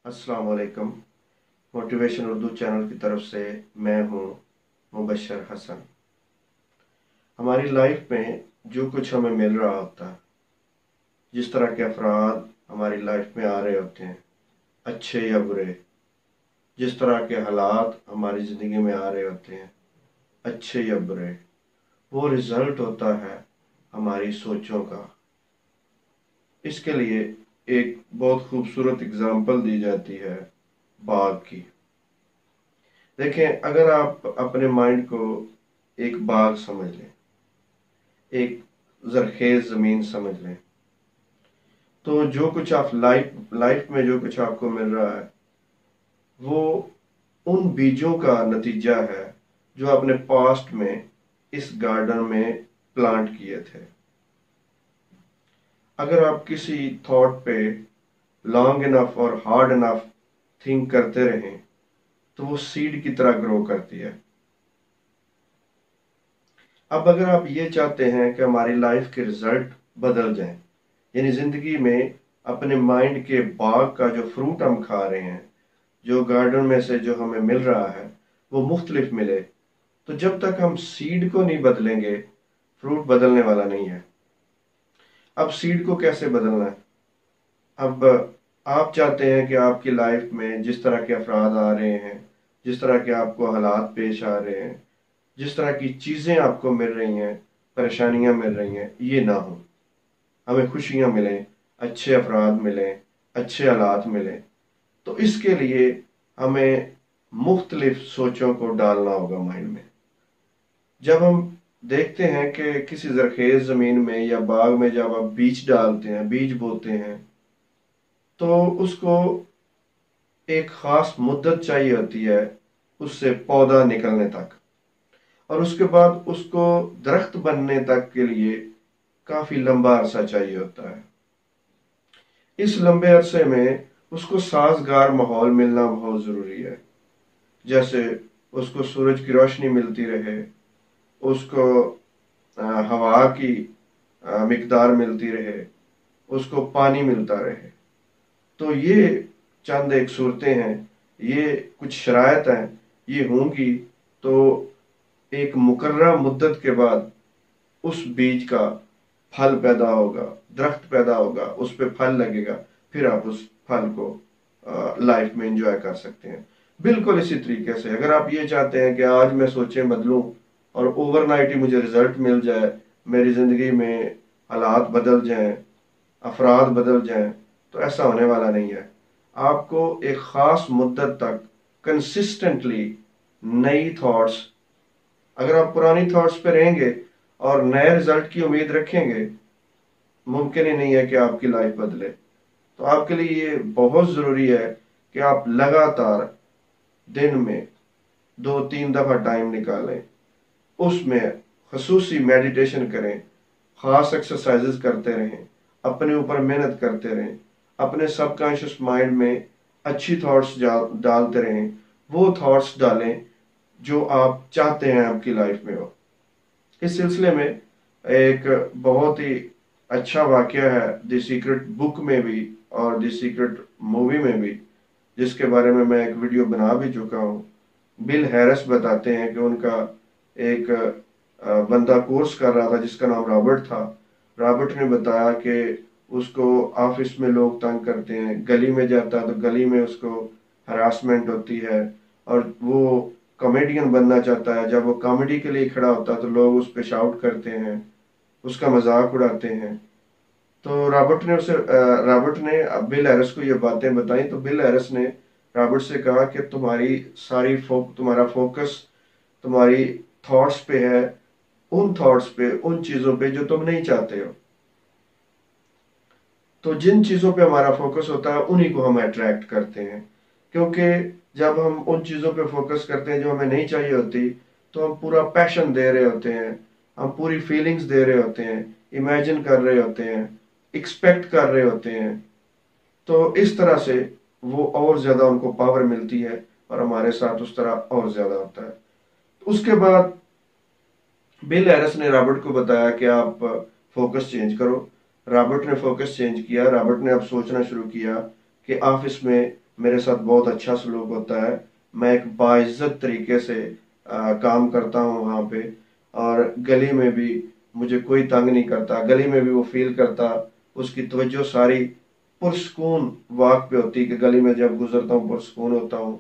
अस्सलाम वालेकुम। Motivation Urdu channel की तरफ से मैं हूँ मुबशर हसन। हमारी लाइफ में जो कुछ हमें मिल रहा होता है, जिस तरह के अफराद हमारी लाइफ में आ रहे होते हैं, अच्छे या बुरे, जिस तरह के हालात हमारी ज़िंदगी में आ रहे होते हैं, अच्छे या बुरे, वो रिज़ल्ट होता है हमारी सोचों का। इसके लिए एक बहुत खूबसूरत एग्जाम्पल दी जाती है बाग की। देखें, अगर आप अपने माइंड को एक बाग समझ लें, एक जरखेज ज़मीन समझ लें, तो जो कुछ आप लाइफ लाइफ में जो कुछ आपको मिल रहा है, वो उन बीजों का नतीजा है जो आपने पास्ट में इस गार्डन में प्लांट किए थे। अगर आप किसी थॉट पे लॉन्ग इनफ और हार्ड इनफ थिंक करते रहें, तो वो सीड की तरह ग्रो करती है। अब अगर आप ये चाहते हैं कि हमारी लाइफ के रिजल्ट बदल जाएं, यानी जिंदगी में अपने माइंड के बाग का जो फ्रूट हम खा रहे हैं, जो गार्डन में से जो हमें मिल रहा है, वो मुख्तलिफ मिले, तो जब तक हम सीड को नहीं बदलेंगे, फ्रूट बदलने वाला नहीं है। अब सीड को कैसे बदलना है? अब आप चाहते हैं कि आपकी लाइफ में जिस तरह के अफराद आ रहे हैं, जिस तरह के आपको हालात पेश आ रहे हैं, जिस तरह की चीज़ें आपको मिल रही हैं, परेशानियां मिल रही हैं, ये ना हो। हमें खुशियां मिलें, अच्छे अफराद मिलें, अच्छे हालात मिलें। तो इसके लिए हमें मुख्तलिफ सोचों को डालना होगा माइंड में। जब हम देखते हैं कि किसी जरखेज ज़मीन में या बाग में जब आप बीज डालते हैं, बीज बोते हैं, तो उसको एक ख़ास मुद्दत चाहिए होती है उससे पौधा निकलने तक, और उसके बाद उसको दरख्त बनने तक के लिए काफ़ी लंबा अरसा चाहिए होता है। इस लंबे अरसे में उसको साजगार माहौल मिलना बहुत ज़रूरी है। जैसे उसको सूरज की रोशनी मिलती रहे, उसको हवा की मिकदार मिलती रहे, उसको पानी मिलता रहे। तो ये चंद एक सूरतें हैं, ये कुछ शराइत हैं, ये होंगी तो एक मुकर्रर मुद्दत के बाद उस बीज का फल पैदा होगा, दरख्त पैदा होगा, उस पे फल लगेगा, फिर आप उस फल को लाइफ में एंजॉय कर सकते हैं। बिल्कुल इसी तरीके से अगर आप ये चाहते हैं कि आज मैं सोचें बदलूं और ओवरनाइट ही मुझे रिजल्ट मिल जाए, मेरी जिंदगी में हालात बदल जाएं, अफराद बदल जाएं, तो ऐसा होने वाला नहीं है। आपको एक खास मुद्दत तक कंसिस्टेंटली नई थॉट्स, अगर आप पुरानी थॉट्स पे रहेंगे और नए रिजल्ट की उम्मीद रखेंगे, मुमकिन ही नहीं है कि आपकी लाइफ बदले। तो आपके लिए ये बहुत ज़रूरी है कि आप लगातार दिन में 2-3 दफ़ा टाइम निकालें, उसमें खसूसी मेडिटेशन करें, ख़ास एक्सरसाइजेस करते रहें, अपने ऊपर मेहनत करते रहें, अपने सबकॉन्शियस माइंड में अच्छी थॉट्स डालते रहें। वो थॉट्स डालें जो आप चाहते हैं आपकी लाइफ में हो। इस सिलसिले में एक बहुत ही अच्छा वाकया है द सीक्रेट बुक में भी और द सीक्रेट मूवी में भी, जिसके बारे में मैं एक वीडियो बना भी चुका हूँ। बिल हैरिस बताते हैं कि उनका एक बंदा कोर्स कर रहा था जिसका नाम रॉबर्ट था। रॉबर्ट ने बताया कि उसको ऑफिस में लोग तंग करते हैं, गली में जाता है तो गली में उसको हरासमेंट होती है, और वो कॉमेडियन बनना चाहता है। जब वो कॉमेडी के लिए खड़ा होता है तो लोग उस पर शाउट करते हैं, उसका मजाक उड़ाते हैं। तो रॉबर्ट ने बिल हैरिस को ये बातें बताई, तो बिल हैरिस ने रॉबर्ट से कहा कि तुम्हारा फोकस तुम्हारी थॉट्स पे है, उन थॉट्स पे, उन चीजों पे जो तुम नहीं चाहते हो। तो जिन चीजों पे हमारा फोकस होता है उन्हीं को हम अट्रैक्ट करते हैं, क्योंकि जब हम उन चीजों पे फोकस करते हैं जो हमें नहीं चाहिए होती, तो हम पूरा पैशन दे रहे होते हैं, हम पूरी फीलिंग्स दे रहे होते हैं, इमेजिन कर रहे होते हैं, एक्सपेक्ट कर रहे होते हैं। तो इस तरह से वो और ज्यादा उनको पावर मिलती है और हमारे साथ उस तरह और ज्यादा होता है। उसके बाद बिल हैरिस ने रॉबर्ट को बताया कि आप फोकस चेंज करो। रॉबर्ट ने फोकस चेंज किया। रॉबर्ट ने अब सोचना शुरू किया कि ऑफिस में मेरे साथ बहुत अच्छा सलूक होता है, मैं एक बाइज्जत तरीके से काम करता हूँ वहाँ पे, और गली में भी मुझे कोई तंग नहीं करता, गली में भी वो फील करता, उसकी तवज्जो सारी पुरस्कून वाक पे होती कि गली में जब गुजरता हूँ पुरस्कून होता हूँ।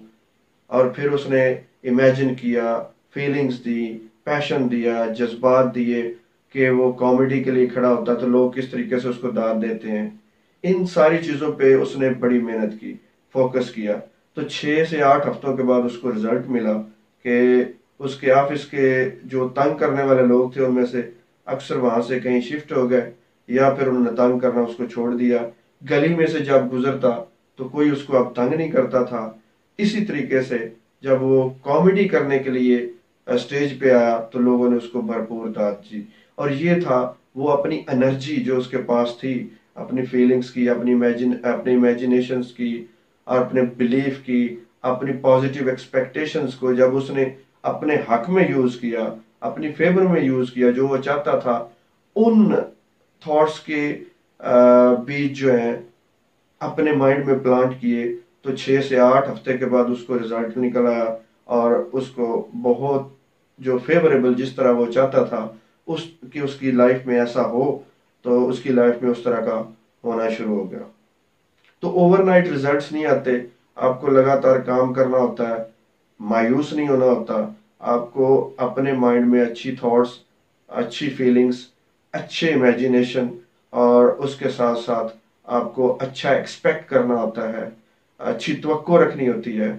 और फिर उसने इमेजिन किया, फीलिंग्स दी, पैशन दिया, जज्बात दिए कि वो कॉमेडी के लिए खड़ा होता तो लोग किस तरीके से उसको दाद देते हैं। इन सारी चीज़ों पे उसने बड़ी मेहनत की, फोकस किया। तो 6 से 8 हफ्तों के बाद उसको रिजल्ट मिला कि उसके ऑफिस के जो तंग करने वाले लोग थे उनमें से अक्सर वहां से कहीं शिफ्ट हो गए, या फिर उन्होंने तंग करना उसको छोड़ दिया। गली में से जब गुजरता तो कोई उसको अब तंग नहीं करता था। इसी तरीके से जब वो कॉमेडी करने के लिए स्टेज पे आया तो लोगों ने उसको भरपूर दाद दी। और ये था वो अपनी एनर्जी जो उसके पास थी, अपनी फीलिंग्स की, अपनी इमेजिनेशंस की, और अपने बिलीफ की, अपनी पॉजिटिव एक्सपेक्टेशंस को जब उसने अपने हक में यूज किया, अपनी फेवर में यूज किया, जो वो चाहता था, उन थॉट्स के बीज जो है अपने माइंड में प्लांट किए, तो 6 से 8 हफ्ते के बाद उसको रिजल्ट निकल आया। और उसको बहुत जो फेवरेबल जिस तरह वो चाहता था उसकी लाइफ में ऐसा हो, तो उसकी लाइफ में उस तरह का होना शुरू हो गया। तो ओवरनाइट रिजल्ट्स नहीं आते, आपको लगातार काम करना होता है, मायूस नहीं होना होता। आपको अपने माइंड में अच्छी थॉट्स, अच्छी फीलिंग्स, अच्छे इमेजिनेशन, और उसके साथ साथ आपको अच्छा एक्सपेक्ट करना होता है, अच्छी तवक्को रखनी होती है।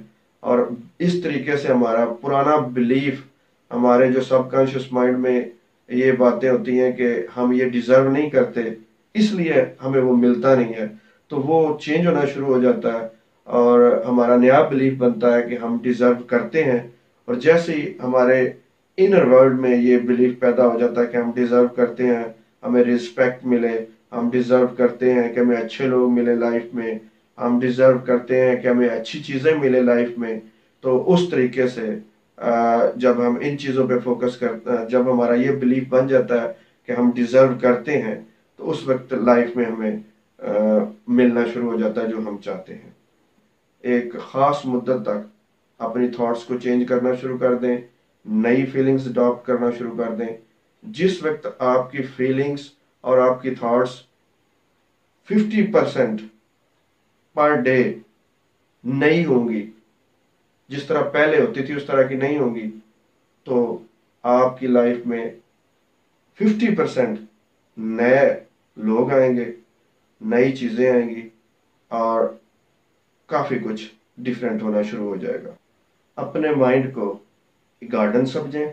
और इस तरीके से हमारा पुराना बिलीफ, हमारे जो सबकॉन्शियस माइंड में ये बातें होती हैं कि हम ये डिजर्व नहीं करते, इसलिए हमें वो मिलता नहीं है, तो वो चेंज होना शुरू हो जाता है, और हमारा नया बिलीफ बनता है कि हम डिजर्व करते हैं। और जैसे ही हमारे इनर वर्ल्ड में ये बिलीफ पैदा हो जाता है कि हम डिजर्व करते हैं, हमें रिस्पेक्ट मिले, हम डिजर्व करते हैं कि हमें अच्छे लोग मिले लाइफ में, हम डिजर्व करते हैं कि हमें अच्छी चीजें मिले लाइफ में। तो उस तरीके से जब हम इन चीजों पे फोकस करते हैं, जब हमारा ये बिलीफ बन जाता है कि हम डिजर्व करते हैं, तो उस वक्त लाइफ में हमें मिलना शुरू हो जाता है जो हम चाहते हैं। एक खास मुद्दत तक अपनी थॉट्स को चेंज करना शुरू कर दें, नई फीलिंग्स अडॉप्ट करना शुरू कर दें। जिस वक्त आपकी फीलिंग्स और आपकी थॉट्स 50% पर डे नहीं होंगी, जिस तरह पहले होती थी उस तरह की नहीं होंगी, तो आपकी लाइफ में 50% नए लोग आएंगे, नई चीजें आएंगी, और काफी कुछ डिफरेंट होना शुरू हो जाएगा। अपने माइंड को गार्डन समझें,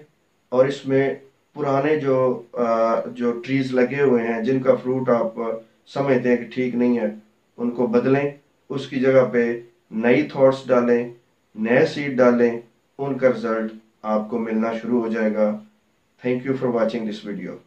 और इसमें पुराने जो ट्रीज लगे हुए हैं जिनका फ्रूट आप समझते हैं कि ठीक नहीं है, उनको बदलें, उसकी जगह पे नई थॉट्स डालें, नए सीड डालें, उनका रिजल्ट आपको मिलना शुरू हो जाएगा। Thank you for watching this video.